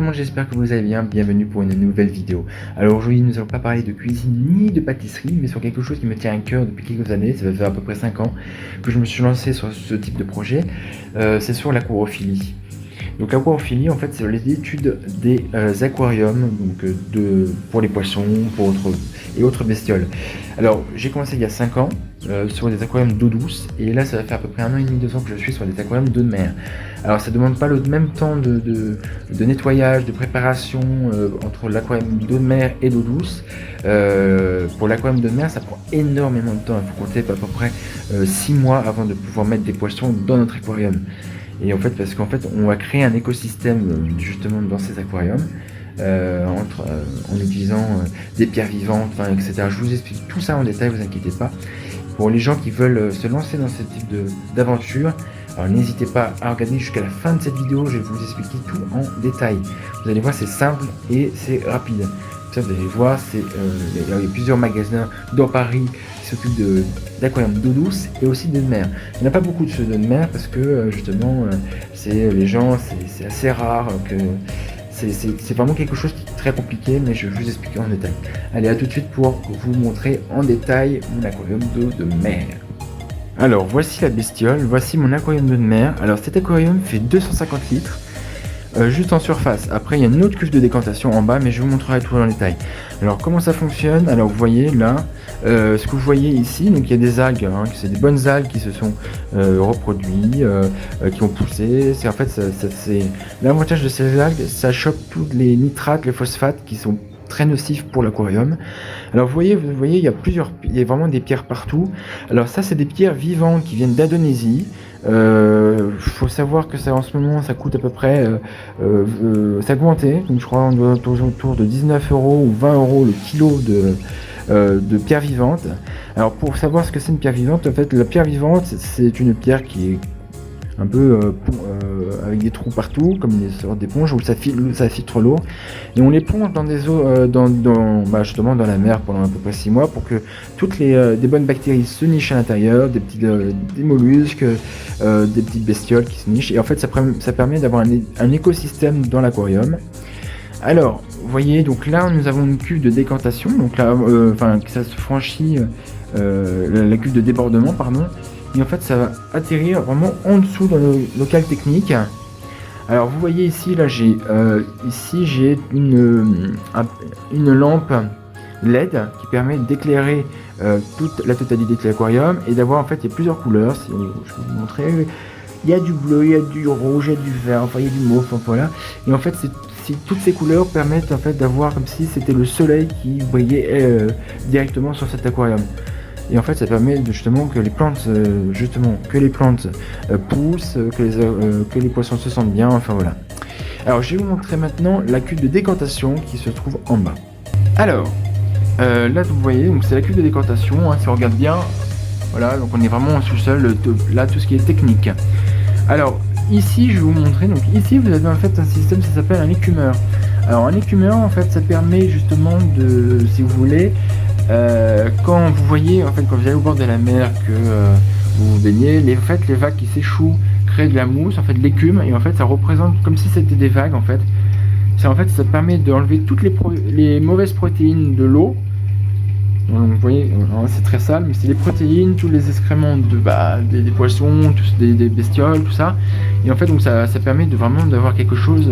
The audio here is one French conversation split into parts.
monde, j'espère que vous allez bien, bienvenue pour une nouvelle vidéo. Alors aujourd'hui nous allons pas parler de cuisine ni de pâtisserie, mais sur quelque chose qui me tient à cœur depuis quelques années. Ça va faire à peu près 5 ans que je me suis lancé sur ce type de projet, c'est sur l'aquarophilie. Donc l'aquarophilie en fait c'est l'étude des aquariums, donc pour les poissons, pour autres bestioles. Alors j'ai commencé il y a 5 ans sur des aquariums d'eau douce, et là ça va faire à peu près 1 an et demi, 2 ans que je suis sur des aquariums d'eau de mer. Alors ça demande pas le même temps de nettoyage, de préparation entre l'aquarium d'eau de mer et d'eau douce. Pour l'aquarium de mer ça prend énormément de temps, il faut compter à peu près 6 mois avant de pouvoir mettre des poissons dans notre aquarium. Et en fait, parce qu'en fait, on va créer un écosystème justement dans ces aquariums, en utilisant des pierres vivantes, etc. Je vous explique tout ça en détail, vous inquiétez pas. Pour les gens qui veulent se lancer dans ce type d'aventure, alors n'hésitez pas à regarder jusqu'à la fin de cette vidéo, je vais vous expliquer tout en détail. Vous allez voir, c'est simple et c'est rapide. Ça, vous allez voir, il y a plusieurs magasins dans Paris qui s'occupent d'aquariums d'eau douce et aussi d'eau de mer. Il n'y en a pas beaucoup de ceux d'eau de mer parce que justement, c'est assez rare, que c'est vraiment quelque chose qui est très compliqué, mais je vais vous expliquer en détail. Allez, à tout de suite pour vous montrer en détail mon aquarium d'eau de mer. Alors voici la bestiole, voici mon aquarium d'eau de mer. Alors cet aquarium fait 250 litres. Juste en surface. Après il y a une autre cuve de décantation en bas, mais je vous montrerai tout en détail. Alors comment ça fonctionne? Alors vous voyez là, ce que vous voyez ici, donc il y a des algues, c'est des bonnes algues qui se sont reproduites, qui ont poussé. C'est en fait c'est l'avantage de ces algues, ça chope tous les nitrates, les phosphates qui sont très nocifs pour l'aquarium. Alors vous voyez, il y a vraiment des pierres partout. Alors ça c'est des pierres vivantes qui viennent d'Indonésie. Faut savoir que ça en ce moment ça coûte à peu près ça a augmenté, donc je crois on doit autour de 19 € ou 20 € le kilo de pierre vivante. Alors pour savoir ce que c'est une pierre vivante, en fait la pierre vivante c'est une pierre qui est un peu avec des trous partout, comme des sortes d'éponges où ça filtre l'eau, et on les plonge dans des eaux, justement dans la mer pendant à peu près 6 mois pour que toutes des bonnes bactéries se nichent à l'intérieur, des mollusques, des petites bestioles qui se nichent, et en fait ça permet d'avoir un écosystème dans l'aquarium. Alors vous voyez, donc là nous avons une cuve de décantation, donc là ça se franchit la cuve de débordement, pardon. Et en fait ça va atterrir vraiment en dessous dans le local technique. Alors vous voyez ici, là j'ai une lampe LED qui permet d'éclairer toute la totalité de l'aquarium, et d'avoir en fait il y a plusieurs couleurs. Si je vais vous montrer, il y a du bleu, il y a du rouge, il y a du vert, enfin il y a du mauve, voilà. Et en fait toutes ces couleurs permettent en fait d'avoir comme si c'était le soleil qui brillait directement sur cet aquarium. Et en fait ça permet justement que les plantes poussent, que les poissons se sentent bien, enfin voilà. Alors je vais vous montrer maintenant la cuve de décantation qui se trouve en bas. Alors là vous voyez, donc c'est la cuve de décantation, si on regarde bien, voilà, donc on est vraiment en sous-sol, là tout ce qui est technique. Alors ici je vais vous montrer, donc ici vous avez en fait un système, ça s'appelle un écumeur. Alors un écumeur en fait ça permet justement de, si vous voulez, quand vous voyez, en fait, quand vous allez au bord de la mer, que vous vous baignez, les vagues qui s'échouent créent de la mousse, en fait de l'écume, et en fait ça représente comme si c'était des vagues en fait. Ça permet d'enlever toutes les mauvaises protéines de l'eau. Donc vous voyez, c'est très sale, mais c'est les protéines, tous les excréments des poissons, des bestioles, tout ça. Et en fait donc ça permet vraiment d'avoir quelque chose,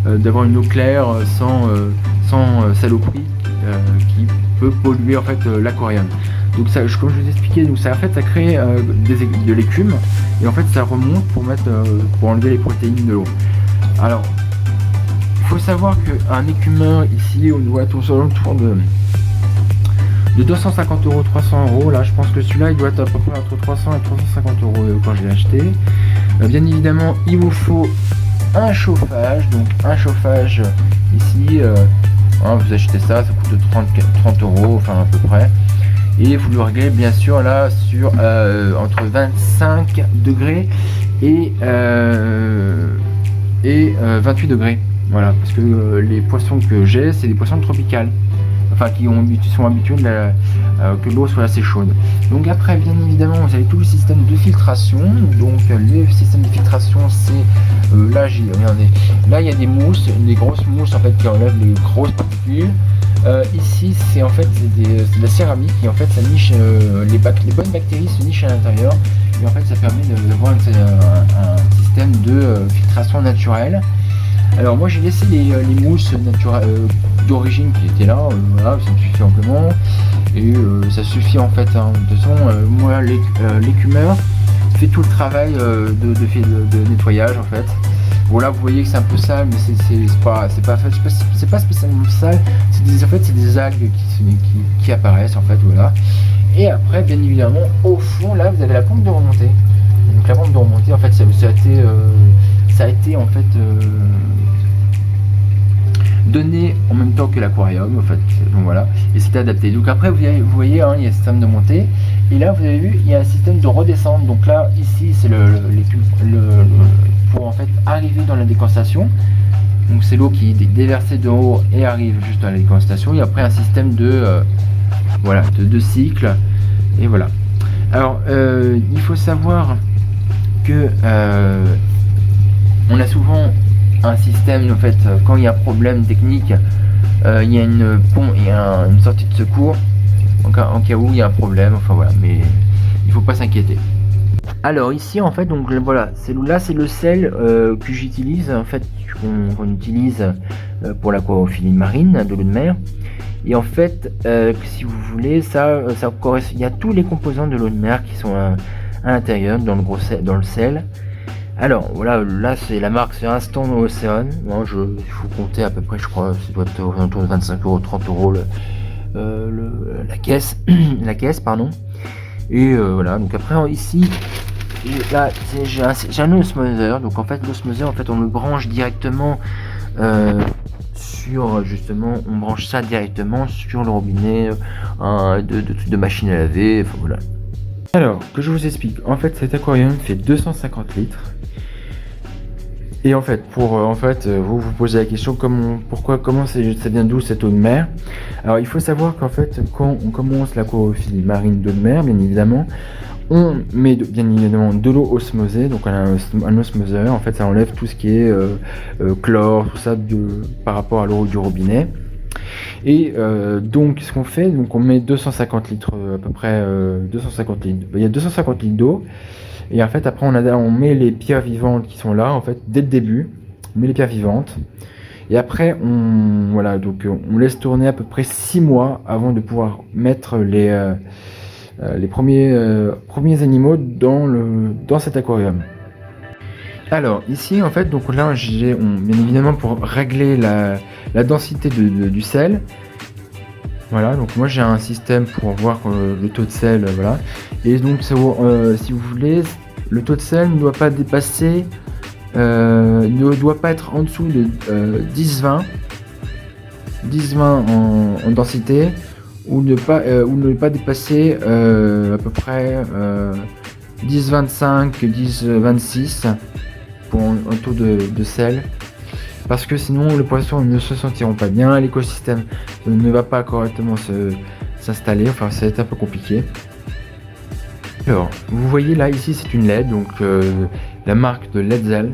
d'avoir une eau claire sans saloperie qui peut polluer en fait l'aquarium. Donc ça, comme je vous expliquais, donc ça crée de l'écume, et en fait ça remonte pour enlever les protéines de l'eau. Alors il faut savoir qu'un écumeur ici on doit être autour de 250 €, 300 €. Là je pense que celui-là il doit être à peu près entre 300 et 350 € quand je l'ai acheté. Bien évidemment il vous faut un chauffage, donc un chauffage ici, vous achetez ça coûte 30 €, enfin à peu près, et vous le réglez bien sûr là sur entre 25 degrés et 28 degrés, voilà, parce que les poissons que j'ai c'est des poissons tropicales. enfin qui sont habitués que l'eau soit assez chaude. Donc après, bien évidemment, vous avez tout le système de filtration. Donc le système de filtration, c'est regardez, là il y a des mousses, des grosses mousses en fait qui enlèvent les grosses particules. Ici c'est en fait c'est de la céramique et en fait ça niche les bonnes bactéries se nichent à l'intérieur et en fait ça permet d'avoir un système de filtration naturelle. Alors moi j'ai laissé les mousses d'origine qui étaient là, voilà, ça me suffit amplement et ça suffit en fait, hein. De toute façon moi l'écumeur fait tout le travail de nettoyage en fait. Voilà, vous voyez que c'est un peu sale, mais c'est pas spécialement sale. En fait, c'est des algues qui apparaissent en fait, voilà. Et après, bien évidemment, au fond, là, vous avez la pompe de remontée. Donc la pompe de remontée, en fait, ça a été en fait donné en même temps que l'aquarium, en fait. Donc voilà, et c'était adapté. Donc après, vous voyez, hein, il y a un système de montée. Et là, vous avez vu, il y a un système de redescente. Donc là, ici, c'est pour en fait arriver dans la déconstation. Donc c'est l'eau qui est déversée de haut et arrive juste à la déconstation. Et après un système de voilà, de cycle. Et voilà. Alors il faut savoir que on a souvent un système en fait quand il y a un problème technique, il y a une sortie de secours en cas où il y a un problème. Enfin voilà, mais il faut pas s'inquiéter. Alors ici en fait, donc voilà, c'est le sel que j'utilise en fait, qu'on utilise pour l'aquarophilie marine de l'eau de mer. Et en fait, si vous voulez, il y a tous les composants de l'eau de mer qui sont à l'intérieur dans le sel. Alors voilà, là c'est la marque, c'est Instant Ocean. Bon, il faut compter à peu près, je crois, ça doit être autour de 25 €, 30 €, la caisse, pardon. Et voilà, donc après ici, là j'ai un osmoseur. Donc en fait l'osmoseur, en fait on le branche directement on branche ça directement sur le robinet de machine à laver. Enfin voilà. Alors que je vous explique, en fait cet aquarium fait 250 litres. Et en fait, vous posez la question comment ça vient d'où cette eau de mer. Alors il faut savoir qu'en fait, quand on commence l'aquarophilie marine d'eau de mer, bien évidemment, on met bien évidemment de l'eau osmosée. Donc on a un osmoseur. En fait, ça enlève tout ce qui est chlore, tout ça par rapport à l'eau du robinet. Et donc ce qu'on fait, donc on met 250 litres à peu près, 250 litres. Il y a 250 litres d'eau. Et en fait après on met les pierres vivantes qui sont là en fait dès le début. On met les pierres vivantes. Et après on laisse tourner à peu près 6 mois avant de pouvoir mettre les premiers animaux dans cet aquarium. Alors ici en fait, donc là bien évidemment pour régler la densité du sel. Voilà, donc moi j'ai un système pour voir le taux de sel, voilà. Et donc si vous voulez, le taux de sel ne doit pas dépasser, ne doit pas être en dessous de 10-20 en densité, ou ne pas dépasser à peu près 10-25, 10-26 pour un taux de sel. Parce que sinon les poissons ne se sentiront pas bien, l'écosystème ne va pas correctement s'installer, enfin ça va être un peu compliqué. Alors vous voyez là ici c'est une LED, donc la marque de Letzel.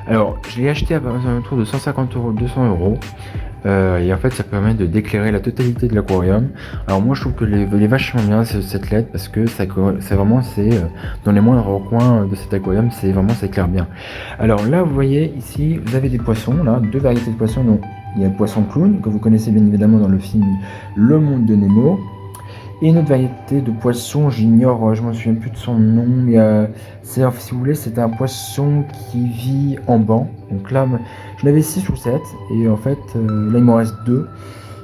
Alors je l'ai acheté à un tour de 150 €, 200 €. Et en fait ça permet d'éclairer la totalité de l'aquarium. Alors moi je trouve que les vachement bien cette LED, parce que c'est dans les moindres recoins de cet aquarium, ça éclaire bien. Alors là vous voyez ici vous avez des poissons, là, 2 variétés de poissons. Donc il y a le poisson clown que vous connaissez bien évidemment dans le film Le Monde de Nemo. Et une autre variété de poisson, j'ignore, je m'en souviens plus de son nom, mais si vous voulez, c'est un poisson qui vit en banc. Donc là, j'en avais 6 ou 7, et en fait, là il m'en reste 2,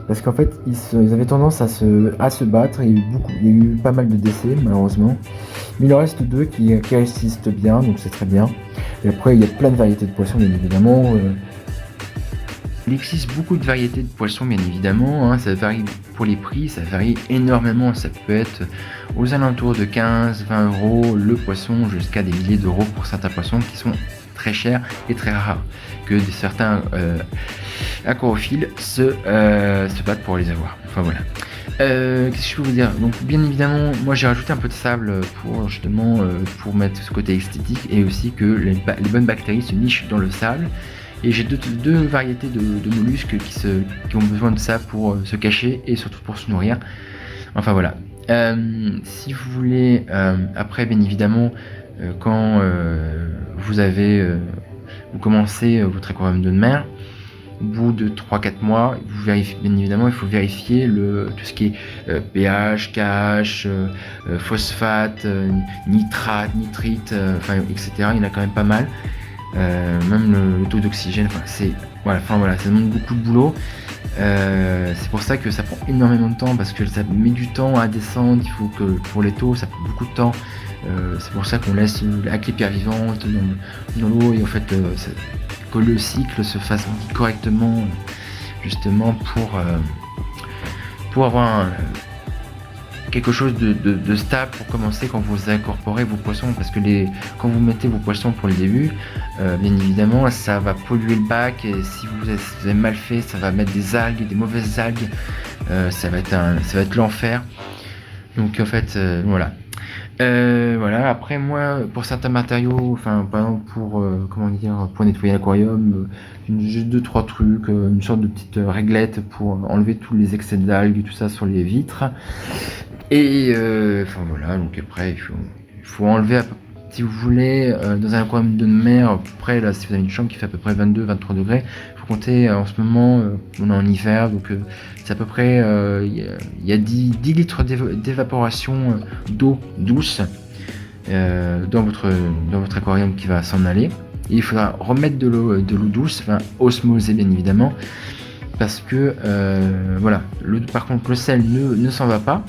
parce qu'en fait, ils avaient tendance à se battre. Il y a eu pas mal de décès, malheureusement. Mais il en reste 2 qui résistent bien, donc c'est très bien. Et après, il y a plein de variétés de poissons, bien évidemment. Il existe beaucoup de variétés de poissons, bien évidemment, hein. Ça varie pour les prix, ça varie énormément. Ça peut être aux alentours de 15-20 € le poisson, jusqu'à des milliers d'euros pour certains poissons qui sont très chers et très rares. Que certains aquariophiles se battent pour les avoir. Enfin voilà. Qu'est-ce que je peux vous dire? Donc bien évidemment, moi j'ai rajouté un peu de sable pour justement pour mettre ce côté esthétique et aussi que les bonnes bactéries se nichent dans le sable. Et j'ai deux variétés de mollusques qui ont besoin de ça pour se cacher et surtout pour se nourrir. Enfin voilà. Si vous voulez, après bien évidemment, quand vous commencez votre aquarium de mer, au bout de 3-4 mois, vous vérifiez, bien évidemment, il faut vérifier tout ce qui est pH, KH, phosphate, nitrate, nitrite, etc. Il y en a quand même pas mal. Même le taux d'oxygène, ça demande beaucoup de boulot. C'est pour ça que ça prend énormément de temps parce que ça met du temps à descendre. Il faut que pour les taux, ça prend beaucoup de temps. C'est pour ça qu'on laisse la clépierre vivante dans l'eau et en fait que le cycle se fasse correctement, justement pour avoir quelque chose de stable pour commencer quand vous incorporez vos poissons, parce que quand vous mettez vos poissons pour le début, bien évidemment ça va polluer le bac et si vous avez mal fait, ça va mettre des algues, des mauvaises algues, ça va être l'enfer. Donc en fait voilà. Voilà, après moi pour certains matériaux, par exemple pour nettoyer l'aquarium, juste 2-3 trucs, une sorte de petite réglette pour enlever tous les excès d'algues, tout ça sur les vitres. Et voilà, donc après il faut enlever si vous voulez dans un aquarium de mer, à peu près là, si vous avez une chambre qui fait à peu près 22-23 degrés, il faut compter en ce moment, on est en hiver, donc c'est à peu près il y a 10 litres d'évaporation d'eau douce dans votre aquarium qui va s'en aller. Et il faudra remettre de l'eau douce, osmosée bien évidemment, parce que voilà, par contre le sel ne s'en va pas,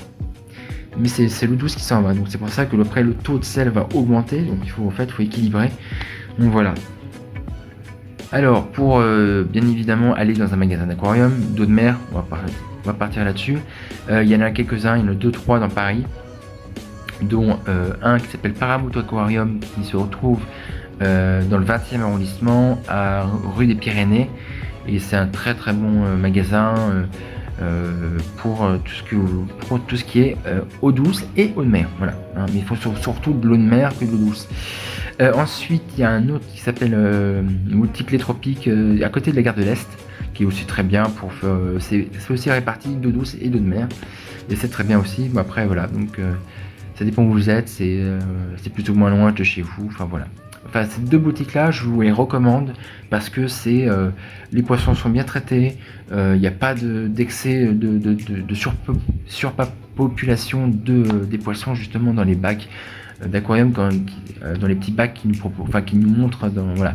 mais c'est l'eau douce qui s'en va, donc c'est pour ça que après le taux de sel va augmenter, donc il faut équilibrer. Donc voilà. Alors pour bien évidemment aller dans un magasin d'aquarium, d'eau de mer, on va partir là-dessus. Il y en a quelques-uns, il y en a 2-3 dans Paris, dont un qui s'appelle Paramount Aquarium qui se retrouve dans le 20e arrondissement à rue des Pyrénées, et c'est un très très bon magasin pour tout ce qui est eau douce et eau de mer, voilà, hein, mais il faut surtout de l'eau de mer que de l'eau douce. Ensuite il y a un autre qui s'appelle Multiclé Tropique à côté de la gare de l'Est, qui est aussi très bien pour c'est aussi réparti d'eau douce et d'eau de mer, et c'est très bien aussi. Bon, après voilà, donc ça dépend où vous êtes, c'est plutôt moins loin de chez vous, enfin voilà. Ces deux boutiques là, je vous les recommande parce que les poissons sont bien traités, il n'y a pas d'excès de surpopulation des poissons justement dans les bacs d'aquarium, dans les petits bacs qui nous montrent voilà.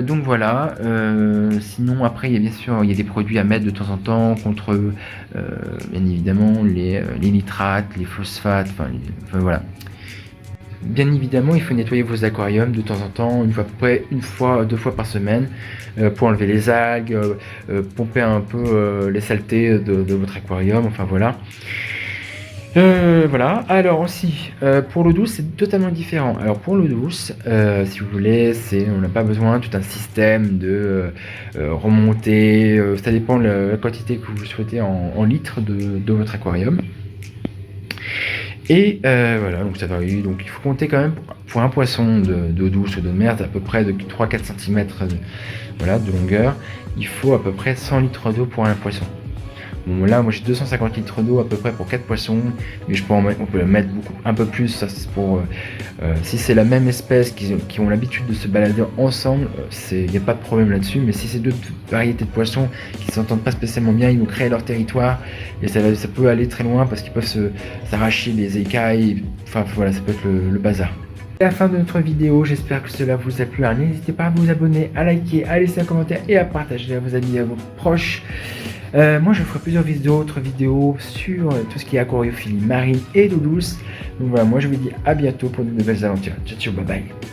Donc voilà. Sinon après il y a des produits à mettre de temps en temps contre bien évidemment les nitrates, les phosphates, voilà. Bien évidemment, il faut nettoyer vos aquariums de temps en temps, une fois, 2 fois par semaine, pour enlever les algues, pomper un peu les saletés de votre aquarium, enfin voilà. Voilà. Alors aussi, pour l'eau douce, c'est totalement différent. Alors pour l'eau douce, si vous voulez, on n'a pas besoin de tout un système de remontée, ça dépend de la quantité que vous souhaitez en litres de votre aquarium. Et voilà, donc ça varie, donc il faut compter quand même pour un poisson d'eau douce ou d'eau de mer, à peu près de 3-4 cm de longueur, il faut à peu près 100 litres d'eau pour un poisson. Bon là moi j'ai 250 litres d'eau à peu près pour 4 poissons, mais on peut mettre un peu plus, ça c'est pour si c'est la même espèce qui ont l'habitude de se balader ensemble, il n'y a pas de problème là-dessus, mais si c'est deux variétés de poissons qui ne s'entendent pas spécialement bien, ils vont créer leur territoire et ça peut aller très loin parce qu'ils peuvent s'arracher les écailles, enfin voilà, ça peut être le bazar. C'est la fin de notre vidéo, j'espère que cela vous a plu. Alors n'hésitez pas à vous abonner, à liker, à laisser un commentaire et à partager à vos amis et à vos proches. Moi je ferai plusieurs autres vidéos sur tout ce qui est aquariophilie marine et d'eau douce. Donc voilà, moi je vous dis à bientôt pour de nouvelles aventures. Ciao ciao, bye bye.